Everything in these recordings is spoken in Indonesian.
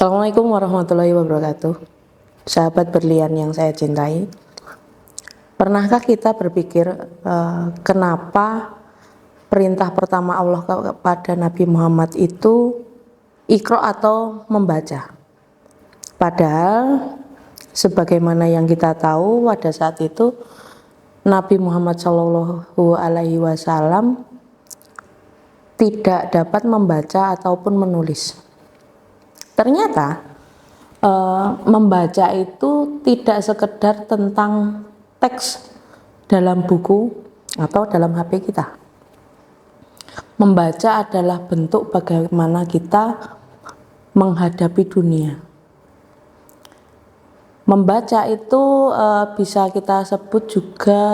Assalamualaikum warahmatullahi wabarakatuh. Sahabat berlian yang saya cintai, pernahkah kita berpikir kenapa perintah pertama Allah kepada Nabi Muhammad itu Iqra atau membaca? Padahal sebagaimana yang kita tahu, pada saat itu Nabi Muhammad SAW tidak dapat membaca ataupun menulis. Ternyata membaca itu tidak sekedar tentang teks dalam buku atau dalam HP kita. Membaca adalah bentuk bagaimana kita menghadapi dunia. Membaca itu bisa kita sebut juga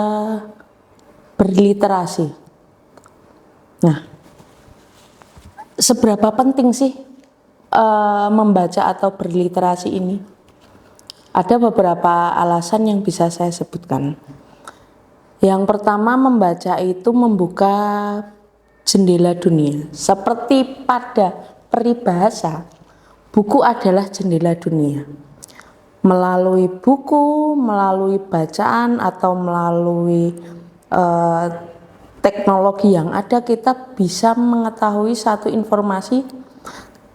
berliterasi. Nah, seberapa penting sih membaca atau berliterasi ini? Ada beberapa alasan yang bisa saya sebutkan. Yang pertama, membaca itu membuka jendela dunia. Seperti pada peribahasa, buku adalah jendela dunia. Melalui buku, melalui bacaan atau melalui teknologi yang ada, kita bisa mengetahui satu informasi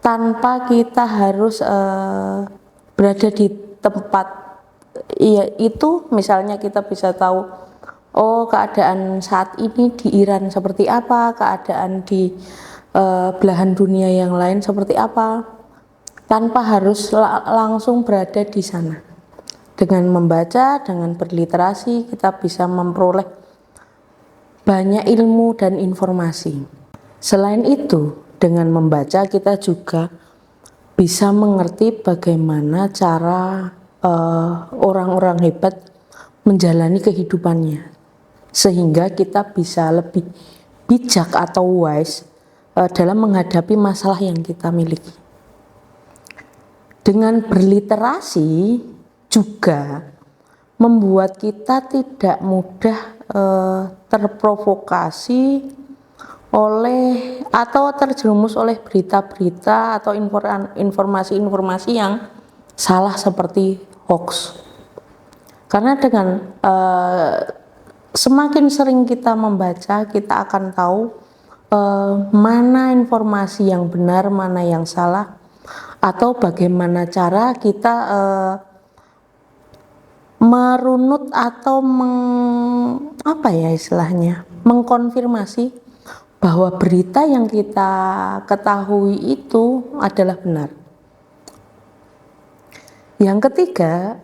tanpa kita harus berada di tempat itu. Misalnya kita bisa tahu, oh, keadaan saat ini di Iran seperti apa, keadaan di belahan dunia yang lain seperti apa, tanpa harus langsung berada di sana. Dengan membaca, dengan berliterasi, kita bisa memperoleh banyak ilmu dan informasi. Selain itu, dengan membaca kita juga bisa mengerti bagaimana cara orang-orang hebat menjalani kehidupannya, sehingga kita bisa lebih bijak atau wise dalam menghadapi masalah yang kita miliki. Dengan berliterasi juga membuat kita tidak mudah terprovokasi oleh atau terjerumus oleh berita-berita atau informasi-informasi yang salah seperti hoax. Karena dengan semakin sering kita membaca, kita akan tahu mana informasi yang benar, mana yang salah, atau bagaimana cara kita merunut atau mengkonfirmasi bahwa berita yang kita ketahui itu adalah benar. Yang ketiga,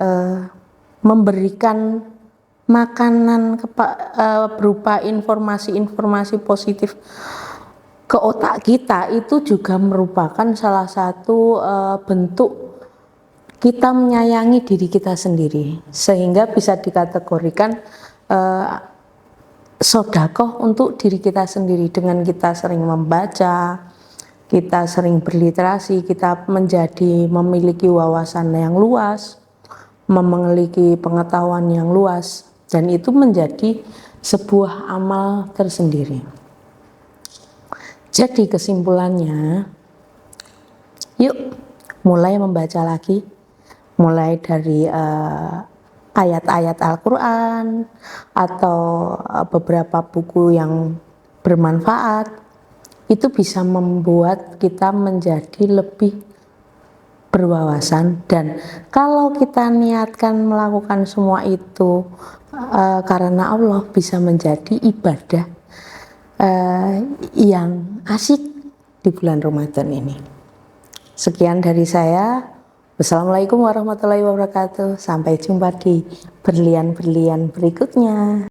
memberikan makanan berupa informasi-informasi positif ke otak kita itu juga merupakan salah satu bentuk kita menyayangi diri kita sendiri, sehingga bisa dikategorikan sedekah untuk diri kita sendiri. Dengan kita sering membaca, kita sering berliterasi, kita memiliki wawasan yang luas, memiliki pengetahuan yang luas, dan itu menjadi sebuah amal tersendiri. Jadi kesimpulannya, yuk mulai membaca lagi, mulai dari ayat-ayat Al-Quran atau beberapa buku yang bermanfaat. Itu bisa membuat kita menjadi lebih berwawasan, dan kalau kita niatkan melakukan semua itu karena Allah, bisa menjadi ibadah yang asik di bulan Ramadan ini. Sekian dari saya. Wassalamualaikum warahmatullahi wabarakatuh. Sampai jumpa di berlian-berlian berikutnya.